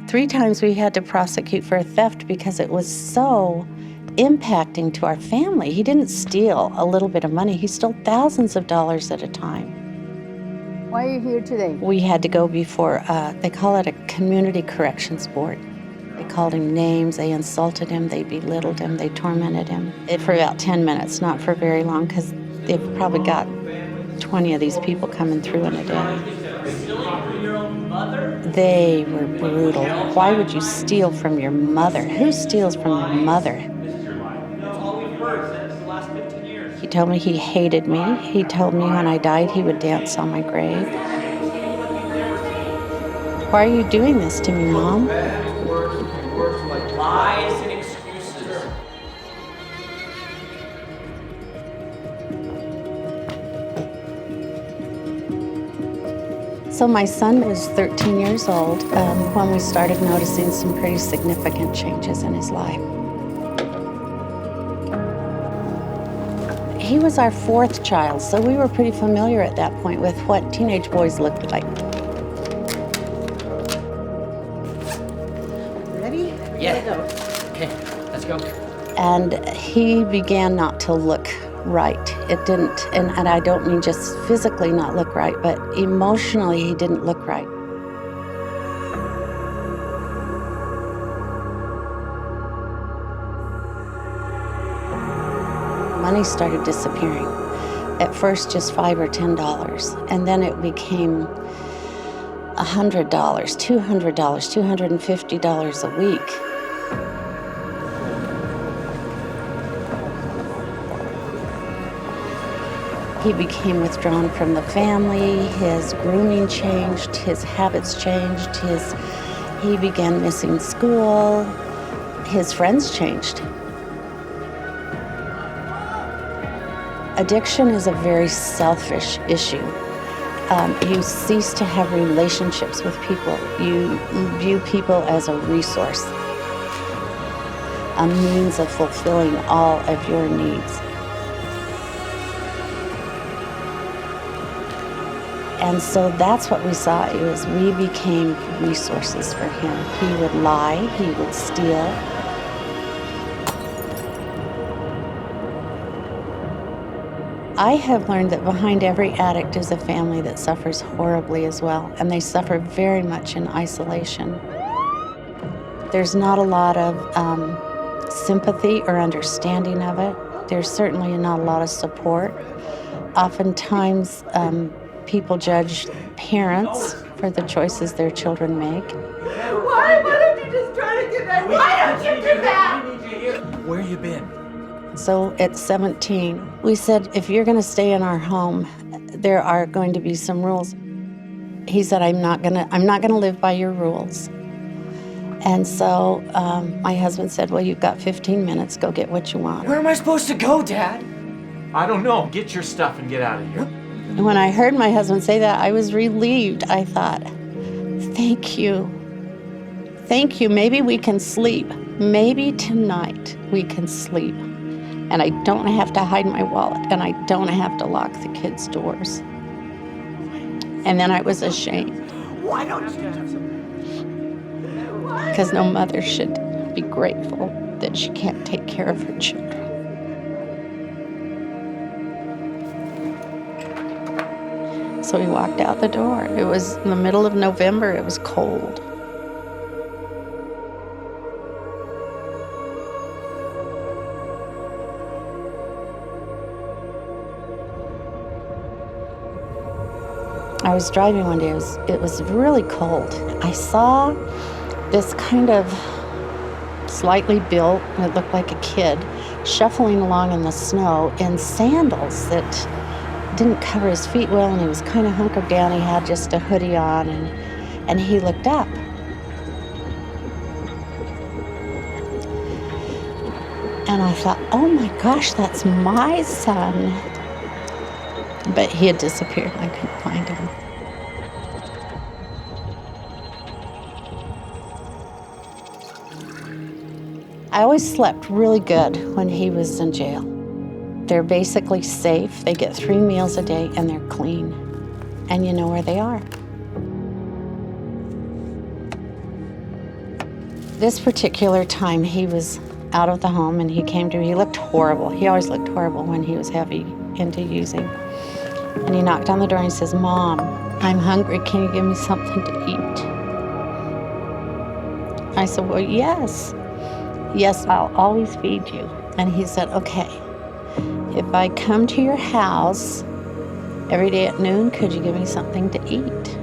3 times we had to prosecute for theft because it was so impacting to our family. He didn't steal a little bit of money. He stole thousands of dollars at a time. Why are you here today? We had to go before, they call it a community corrections board. They called him names, they insulted him, they belittled him, they tormented him. For about 10 minutes, not for very long, because they've probably got 20 of these people coming through in a day. They were brutal. Why would you steal from your mother? Who steals from their mother? He told me he hated me. He told me when I died he would dance on my grave. Why are you doing this to me, Mom? Lies and excuses. So my son was 13 years old when we started noticing some pretty significant changes in his life. He was our 4th child, so we were pretty familiar at that point with what teenage boys looked like. Ready? Yeah. Okay, let's go. And he began not to look right. It didn't, and I don't mean just physically not look right, but emotionally he didn't look right. Money started disappearing. At first just $5 or $10, and then it became $100, $200, $250 a week. He became withdrawn from the family, his grooming changed, his habits changed, he began missing school, his friends changed. Addiction is a very selfish issue. You cease to have relationships with people. You view people as a resource, a means of fulfilling all of your needs. And so that's what we saw. It was we became resources for him. He would lie, he would steal. I have learned that behind every addict is a family that suffers horribly as well, and they suffer very much in isolation. There's not a lot of sympathy or understanding of it. There's certainly not a lot of support. Oftentimes, people judge parents for the choices their children make. Why don't you just try to get back? Why don't you do that? Where you been? So at 17, we said, if you're going to stay in our home, there are going to be some rules. He said, I'm not gonna live by your rules. And so my husband said, well, you've got 15 minutes, go get what you want. Where am I supposed to go, Dad? I don't know. Get your stuff and get out of here. And when I heard my husband say that, I was relieved. I thought, thank you. Thank you. Maybe we can sleep. Maybe tonight we can sleep. And I don't have to hide my wallet, and I don't have to lock the kids' doors. And then I was ashamed. Why don't you just... Because no mother should be grateful that she can't take care of her children. So we walked out the door. It was in the middle of November. It was cold. I was driving one day. It was really cold. I saw this kind of slightly built, it looked like a kid, shuffling along in the snow in sandals that didn't cover his feet well, and he was kind of hunkered down. He had just a hoodie on, and he looked up. And I thought, oh my gosh, that's my son. But he had disappeared. I couldn't find him. I always slept really good when he was in jail. They're basically safe. They get 3 meals a day and they're clean. And you know where they are. This particular time, he was out of the home and he came to me. He looked horrible. He always looked horrible when he was heavy into using. And he knocked on the door and he says, "Mom, I'm hungry. Can you give me something to eat?" I said, "Well, yes. Yes, I'll always feed you." And he said, "Okay, if I come to your house every day at noon, could you give me something to eat?"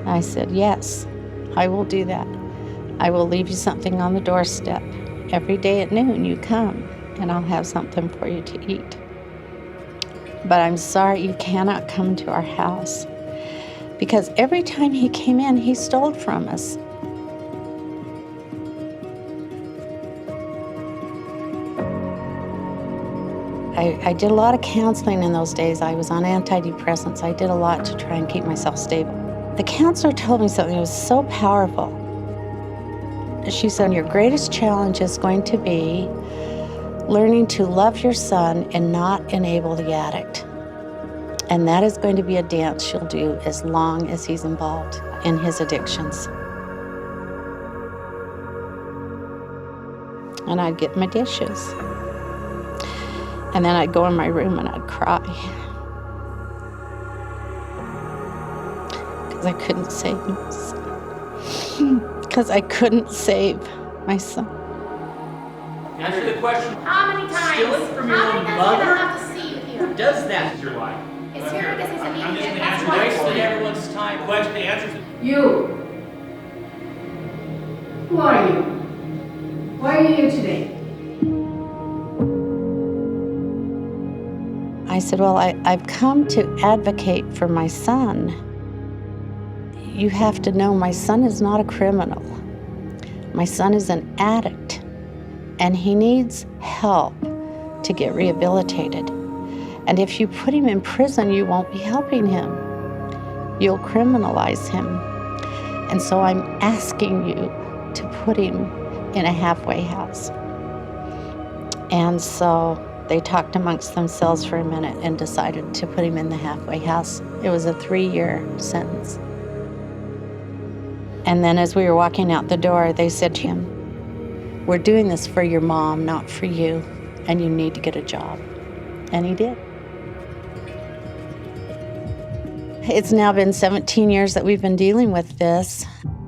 I said, "Yes, I will do that. I will leave you something on the doorstep. Every day at noon you come and I'll have something for you to eat. But I'm sorry you cannot come to our house." Because every time he came in, he stole from us. I did a lot of counseling in those days. I was on antidepressants. I did a lot to try and keep myself stable. The counselor told me something that was so powerful. She said, "Your greatest challenge is going to be learning to love your son and not enable the addict. And that is going to be a dance you'll do as long as he's involved in his addictions." And I'd get my dishes. And then I'd go in my room and I'd cry. Because I couldn't save my son. Because I couldn't save my son. Answer the question. How many times? Stealing from your How own many times did I mother? have to see you here? Who does that? This is your life. It's here because he's an I'm just idiot. gonna That's answer why. wasting everyone's time. Question answers. You. Who are you? Why are you here today? I said, "Well, I've come to advocate for my son. You have to know my son is not a criminal. My son is an addict, and he needs help to get rehabilitated. And if you put him in prison, you won't be helping him. You'll criminalize him. And so I'm asking you to put him in a halfway house." And so they talked amongst themselves for a minute and decided to put him in the halfway house. It was a 3-year sentence. And then as we were walking out the door, they said to him, "We're doing this for your mom, not for you, and you need to get a job." And he did. It's now been 17 years that we've been dealing with this.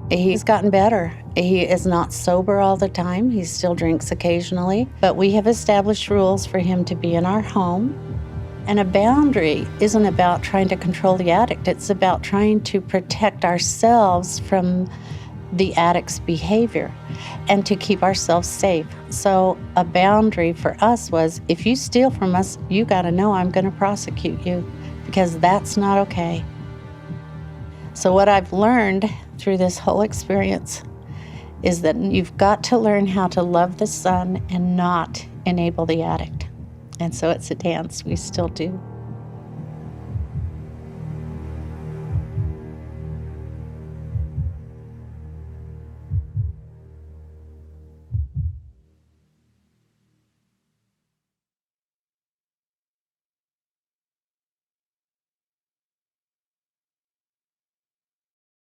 He's gotten better. He is not sober all the time. He still drinks occasionally. But we have established rules for him to be in our home. And a boundary isn't about trying to control the addict. It's about trying to protect ourselves from the addict's behavior and to keep ourselves safe. So a boundary for us was, if you steal from us, you got to know I'm going to prosecute you, because that's not okay. So what I've learned through this whole experience is that you've got to learn how to love the son and not enable the addict. And so it's a dance we still do.